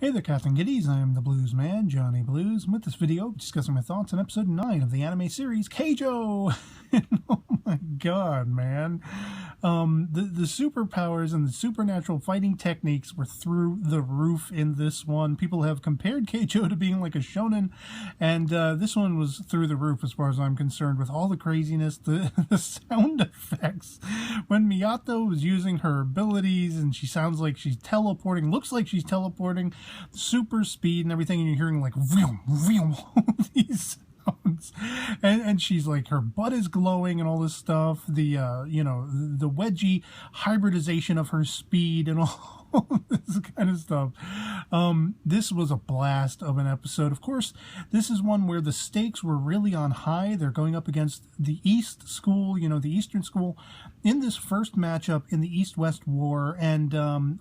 Hey there, Captain Giddies. I am the Blues Man, Johnny Blues. And with this video, discussing my thoughts on episode 9 of the anime series, Keijo. Oh my god, man. The superpowers and the supernatural fighting techniques were through the roof in this one. People have compared Keijo to being like a shonen, and this one was through the roof as far as I'm concerned, with all the craziness, the sound effects. When Miyato was using her abilities and she sounds like she's teleporting, looks like she's teleporting, super speed and everything, and you're hearing like vroom, vroom, these sounds, and she's like, her butt is glowing and all this stuff, the the wedgie hybridization of her speed and all this kind of stuff. This was a blast of an episode. Of course, this is one where the stakes were really on high. They're going up against the East School, the Eastern School, in this first matchup in the East-West War, and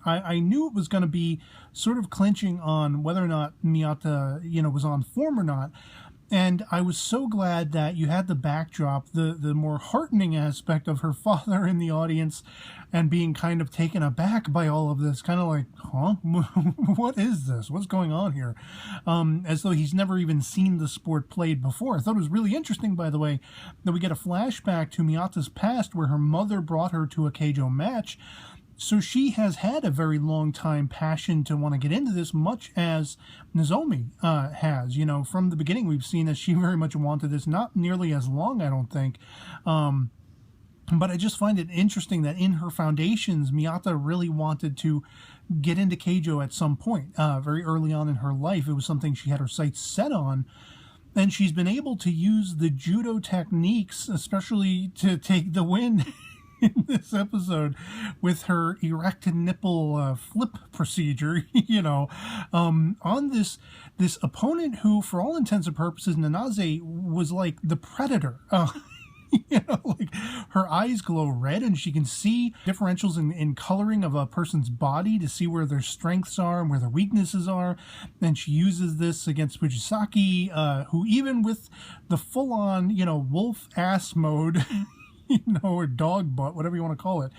I knew it was going to be sort of clinching on whether or not Miyata, was on form or not. And I was so glad that you had the backdrop, the more heartening aspect of her father in the audience and being kind of taken aback by all of this, kind of like, huh? What is this? What's going on here? As though he's never even seen the sport played before. I thought it was really interesting, by the way, that we get a flashback to Miyata's past where her mother brought her to a Keijo match. So she has had a very long time passion to want to get into this, much as Nozomi has. From the beginning we've seen that she very much wanted this, not nearly as long, I don't think. But I just find it interesting that in her foundations, Miyata really wanted to get into Keijo at some point. Very early on in her life, it was something she had her sights set on. And she's been able to use the judo techniques, especially to take the win in this episode with her erect nipple flip procedure, on this opponent who, for all intents and purposes, Nanase was like the Predator. Like her eyes glow red and she can see differentials in coloring of a person's body to see where their strengths are and where their weaknesses are. And she uses this against Fujisaki, who even with the full-on, wolf ass mode, or dog butt, whatever you want to call it,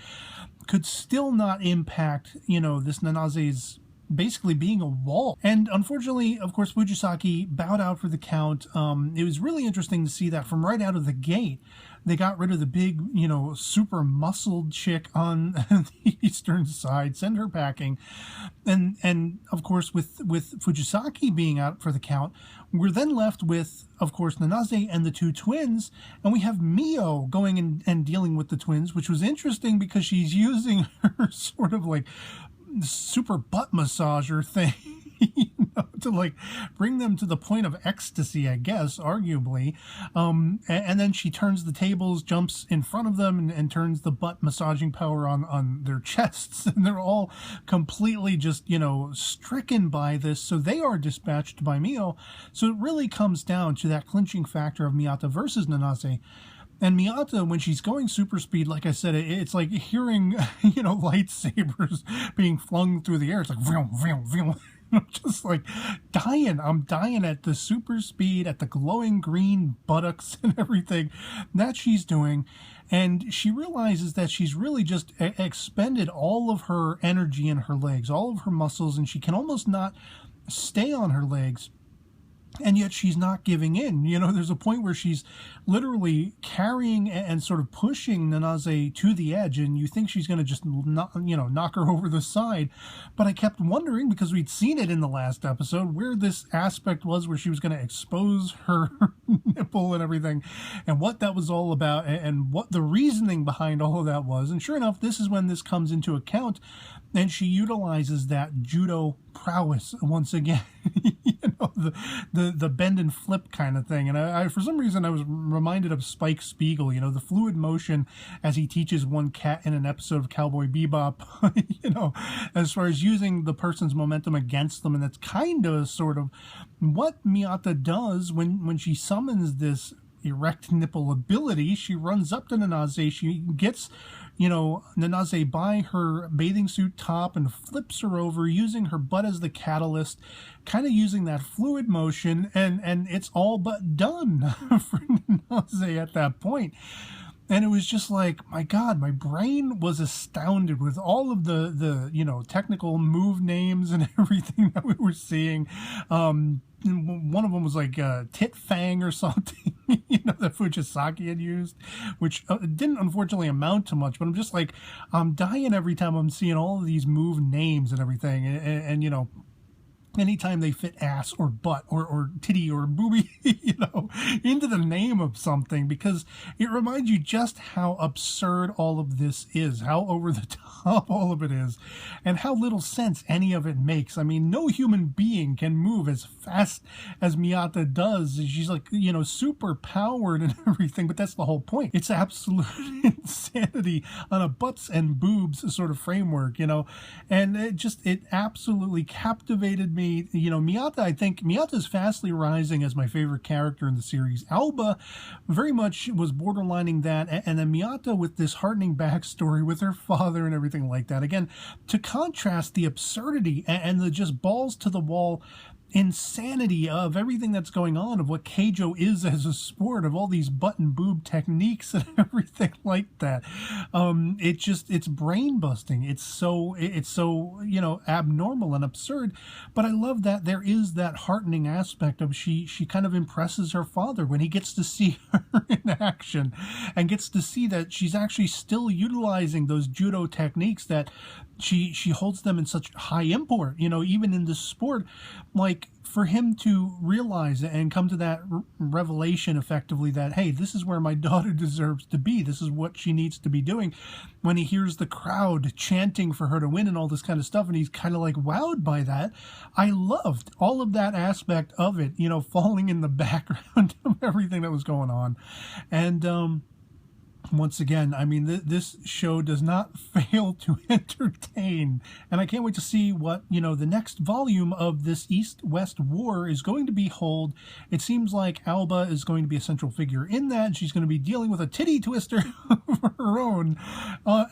could still not impact, this Nanase's basically being a wall. And unfortunately, of course, Fujisaki bowed out for the count. It was really interesting to see that from right out of the gate, they got rid of the big, super muscled chick on the eastern side, send her packing. And of course, with Fujisaki being out for the count, we're then left with, of course, Nanase and the two twins, and we have Mio going and dealing with the twins, which was interesting because she's using her sort of like super butt massager thing, to like bring them to the point of ecstasy, I guess, arguably. And then she turns the tables, jumps in front of them, and turns the butt massaging power on their chests. And they're all completely just, stricken by this. So they are dispatched by Mio. So it really comes down to that clinching factor of Miyata versus Nanase. And Miyata, when she's going super speed, like I said, it's like hearing, lightsabers being flung through the air. It's like, vroom, vroom, vroom. I'm just like dying. I'm dying at the super speed, at the glowing green buttocks and everything that she's doing. And she realizes that she's really just expended all of her energy in her legs, all of her muscles, and she can almost not stay on her legs. And yet she's not giving in. There's a point where she's literally carrying and sort of pushing Nanase to the edge, and you think she's going to just knock her over the side. But I kept wondering, because we'd seen it in the last episode, where this aspect was where she was going to expose her nipple and everything, and what that was all about, and what the reasoning behind all of that was. And sure enough, this is when this comes into account, and she utilizes that judo prowess once again. The bend and flip kind of thing. And I for some reason, I was reminded of Spike Spiegel, the fluid motion as he teaches one cat in an episode of Cowboy Bebop, as far as using the person's momentum against them. And that's kind of sort of what Miyata does when she summons this erect nipple ability. She runs up to Nanase, she gets Nanase by her bathing suit top and flips her over, using her butt as the catalyst, kind of using that fluid motion, and it's all but done for Nanase at that point. And it was just like, my God, my brain was astounded with all of the technical move names and everything that we were seeing. One of them was like Tit Fang or something, that Fujisaki had used, which didn't unfortunately amount to much. But I'm just like, I'm dying every time I'm seeing all of these move names and everything, and anytime they fit ass or butt or titty or booby, into the name of something, because it reminds you just how absurd all of this is, how over the top all of it is, and how little sense any of it makes. I mean, no human being can move as fast as Miyata does. She's like, super powered and everything, but that's the whole point. It's absolute insanity on a butts and boobs sort of framework, and it absolutely captivated me. Miyata, I think Miyata's fastly rising as my favorite character in the series. Alba very much was borderlining that, and then Miyata with this heartening backstory with her father and everything like that. Again, to contrast the absurdity and the just balls to the wall insanity of everything that's going on, of what Keijo is as a sport, of all these butt and boob techniques and everything like that. It's brain busting. It's so abnormal and absurd. But I love that there is that heartening aspect of she kind of impresses her father when he gets to see her in action and gets to see that she's actually still utilizing those judo techniques, that she holds them in such high import, even in this sport. Like, for him to realize it and come to that revelation effectively that, hey, this is where my daughter deserves to be. This is what she needs to be doing. When he hears the crowd chanting for her to win and all this kind of stuff, and he's kind of like wowed by that. I loved all of that aspect of it, falling in the background of everything that was going on. And, once again, I mean, this show does not fail to entertain, and I can't wait to see what, the next volume of this East-West war is going to behold. It seems like Alba is going to be a central figure in that. She's going to be dealing with a titty twister of her own,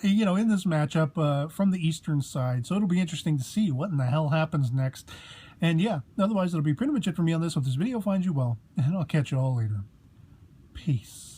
in this matchup from the Eastern side. So it'll be interesting to see what in the hell happens next. And yeah, otherwise it'll be pretty much it for me on this. Hope this video finds you well, and I'll catch you all later. Peace.